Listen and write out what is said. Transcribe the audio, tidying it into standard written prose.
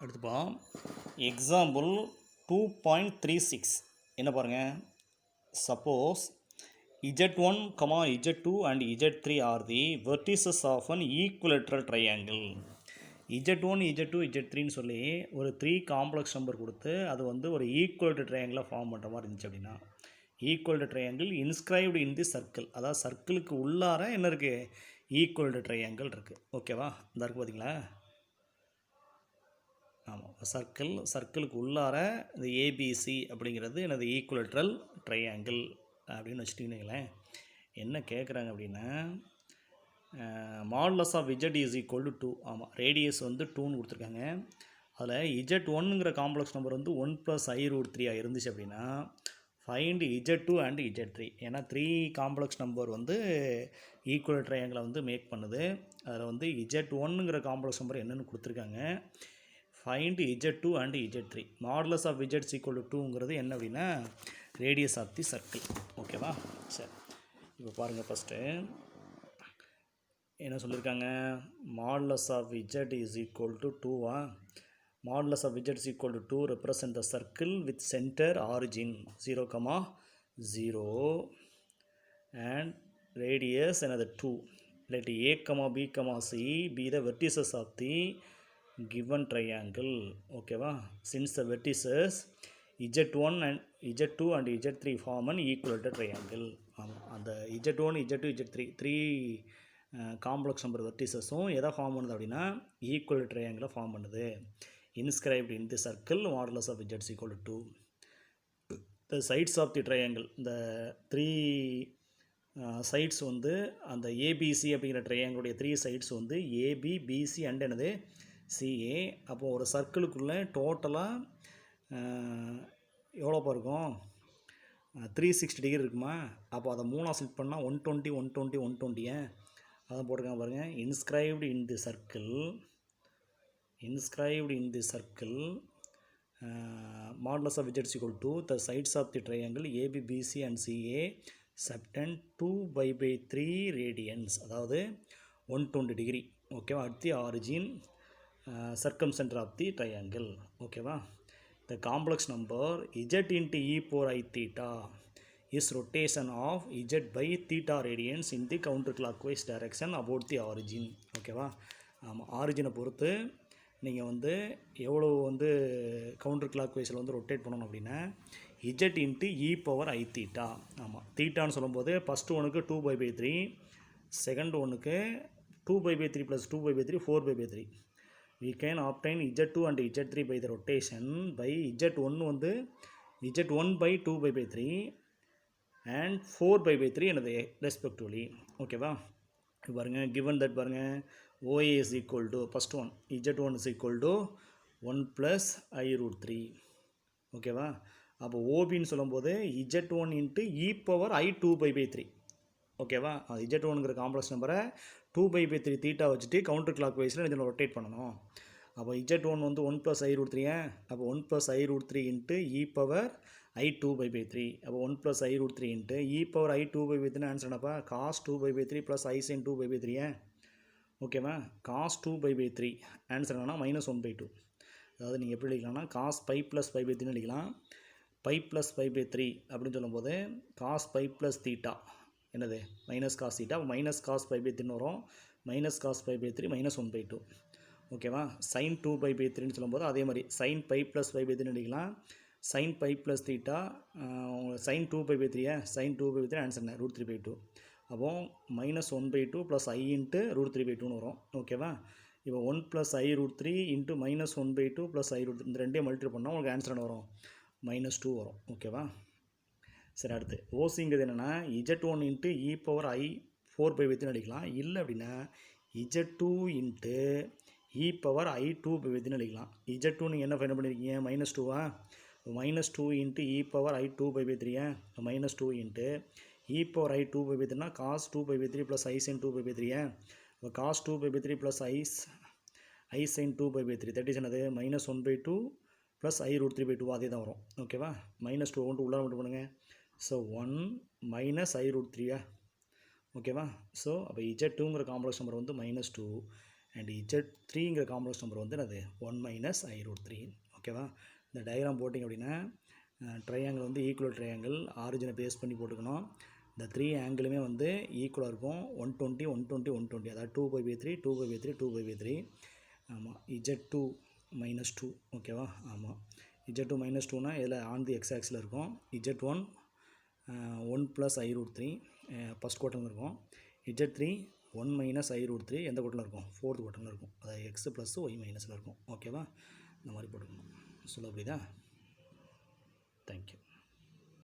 அடுத்துப்பா example 2.36 என்ன பாருங்கள். Suppose z1, z2 and z3 are the vertices of an equilateral triangle. z1, z2, z3ன்னு சொல்லி ஒரு 3 complex number கொடுத்து அது வந்து ஒரு ஈக்குவல் ட்ரையாங்கிளாக ஃபார்ம் பண்ணுற மாதிரி இருந்துச்சு அப்படின்னா equal triangle inscribed in the circle, அதாவது சர்க்கிளுக்கு உள்ளார என்ன இருக்குது, ஈக்குவல் ட்ரையாங்கிள் இருக்குது. ஓகேவா, இந்த இருக்குது பார்த்தீங்களா. ஆமாம், சர்க்கிளுக்கு உள்ளார இந்த ஏபிசி அப்படிங்கிறது எனது ஈக்குவலேட்ரல் ட்ரையாங்கிள் அப்படின்னு வச்சுட்டிங்களேன். என்ன கேட்குறாங்க அப்படின்னா modulus of Z is equal to 2. ஆமாம், ரேடியஸ் வந்து 2ன்னு கொடுத்துருக்காங்க. அதில் z1ங்கிற காம்ப்ளெக்ஸ் நம்பர் வந்து 1 + i√3 இருந்துச்சு அப்படின்னா ஃபைண்ட் z2 அண்ட் z3. ஏன்னா 3 காம்ப்ளெக்ஸ் நம்பர் வந்து ஈக்குவல் ட்ரையாங்கிளை வந்து மேக் பண்ணுது. அதில் வந்து z1ங்கிற காம்ப்ளெக்ஸ் நம்பர் என்னென்னு கொடுத்துருக்காங்க. Find z2 and z3. Modulus of z is equal to 2ங்கிறது என்ன அப்படின்னா ரேடியஸ் ஆஃப் தி சர்க்கிள். ஓகேவா, சரி. இப்போ பாருங்கள், ஃபஸ்ட்டு என்ன சொல்லியிருக்காங்க, modulus of z is equal to 2. Modulus of z is equal to 2 represent the circle with center origin 0, 0 and radius another 2. Let a, b, c be the vertices of the given triangle. ஓகேவா, since the vertices z1 and z2 and z3 form an equilateral triangle. ஆமாம், அந்த z1, z2, z3 3 complex number வெர்டிசஸும் எதை form பண்ணுது அப்படின்னா equal ட்ரையாங்கிளை form பண்ணுது. Inscribed in the circle modulus of z is equal to 2. The sides of the triangle, இந்த 3 sides வந்து அந்த ஏபிசி அப்படிங்கிற ட்ரையாங்கிளுடைய 3 சைட்ஸ் வந்து ஏபி, பிசி அண்ட் என்னது சிஏ. அப்போது ஒரு சர்க்கிளுக்குள்ளே டோட்டலாக எவ்வளோப்பா இருக்கும், 360 டிகிரி இருக்குமா. அப்போ அதை 3ஆக ஸ்ப்ளிட் பண்ணால் 120, 120, 120. அதான் போட்டிருக்காங்க பாருங்கள். Inscribed in the circle modulus of z is equal to the sides of the triangle ABBC and CA subtend 2π/3 radians, அதாவது 120 டிகிரி. ஓகேவா, at the origin circumcenter of the triangle. ஓகேவா, the complex number z into e power I theta is rotation of z by theta radians in the counterclockwise direction about the origin. ஓகேவா, ஆமாம், ஆரிஜினை பொறுத்து நீங்கள் வந்து எவ்வளோ வந்து counter clock வைஸில் வந்து ரொட்டேட் பண்ணணும் அப்படின்னா z into e power I theta. ஆமாம், தீட்டான்னு சொல்லும்போது ஃபஸ்ட்டு ஒனுக்கு 2π/3, செகண்ட் ஒனுக்கு 2π/3 + 2π/3 4π/3. we can obtain z2 and z3 by the rotation by z1 வந்து z1 by 2π/3 and 4π/3 எனது ரெஸ்பெக்டிவ்லி. ஓகேவா, பாருங்கள், given that பாருங்கள் OA is equal to first one z1 is equal to 1 + i√3. ஓகேவா, அப்போ ஓபின்னு சொல்லும்போது z1 into e power I 2π/3. ஓகேவா, z1ங்கிற complex நம்பரை 2π/3 தீட்டா வச்சுட்டு கவுண்டர் கிளாக் வைஸில் இதில் ரொட்டேட் பண்ணணும். அப்போ z1 வந்து 1 + i√3. அப்போ 1 + i√3 into e power I 2π/3. அப்போ 1 + i√3 into e power I 2π/3 answer என்னப்பா, cos 2π/3 + i sin 2π/3. ஓகேவா, cos 2π/3 ஆன்சர் என்னன்னா -1/2. அதாவது நீங்கள் எப்படி எழுதிக்கலாம்னா cos π + π/3 எழுதிக்கலாம். π + π/3 அப்படின்னு சொல்லும்போது cos π + θ என்னது -cos θ, -cos π/3 வரும். -cos π/3 -1/2. ஓகேவா, sin 2π/3ன்னு சொல்லும்போது அதே மாதிரி sin π + π/3 எழுதிக்கலாம். sin π + θ sin 2π/3 sin 2π/3 ஆன்சர் என்ன √3/2. அப்போது -1/2 + i into √3/2ன்னு வரும். ஓகேவா, இப்போ 1 + i√3 into -1/2 + i√3 இந்த ரெண்டையும் மல்டிப்ளை பண்ணால் உங்களுக்கு ஆன்சர் என்ன வரும், -2 வரும். ஓகேவா, சரி. அடுத்து ஓசிங்கிறது என்னென்னா z1 into e power I 4π/3 அடிக்கலாம். இல்லை அப்படின்னா z2 into e power I 2π/3 அடிக்கலாம். z2 நீங்கள் என்ன ஃபைண்ட் பண்ணியிருக்கீங்க, -2. -2 into e power I 2π/3. -2 into e power I 2π/3 cos 2π/3 + i sin 2π/3. இப்போ cos 2π/3 + i sin 2π/3 that is என்னது -1/2 + i√3/2. அதே தான் வரும். ஓகேவா, -2 கொண்டு உள்ளே மட்டும் பண்ணுங்கள். So 1 - i√3. ஓகேவா, ஸோ அப்போ z2ங்கிற காம்ப்ளெக்ஸ் நம்பர் வந்து -2 அண்ட் Z3ங்கிற காம்ப்ளெக்ஸ் நம்பர் வந்து அது 1 மைனஸ் I√3. ஓகேவா? இந்த டயக்ராம் போட்டிங்க அப்படின்னா ட்ரையாங்கிள் வந்து ஈக்குவல் ட்ரையாங்கிள், ஆரிஜினை பேஸ் பண்ணி போட்டுக்கணும். இந்த 3 ஆங்கிளுமே வந்து ஈக்குவலாக இருக்கும். 120 120 120, அதாவது 2π/3 2π/3 2π/3. ஆமாம், Z2 -2. ஓகேவா? ஆமாம், Z2 -2னா இதில் ஆன் தி எக்ஸ் ஆக்ஸில் இருக்கும். Z1 1 + I√3 ஃபஸ்ட் குவார்ட்டரில் இருக்கும். Z3 1 மைனஸ் I√3 எந்த குவார்ட்டரில் இருக்கும்? ஃபோர்த் குவார்ட்டரில் இருக்கும். அதாவது எக்ஸ் ப்ளஸ் ஒய் மைனஸில் இருக்கும். ஓகேவா? இந்த மாதிரி போட்டுக்கணும். சொல்ல புரியுதா? தேங்க்யூ.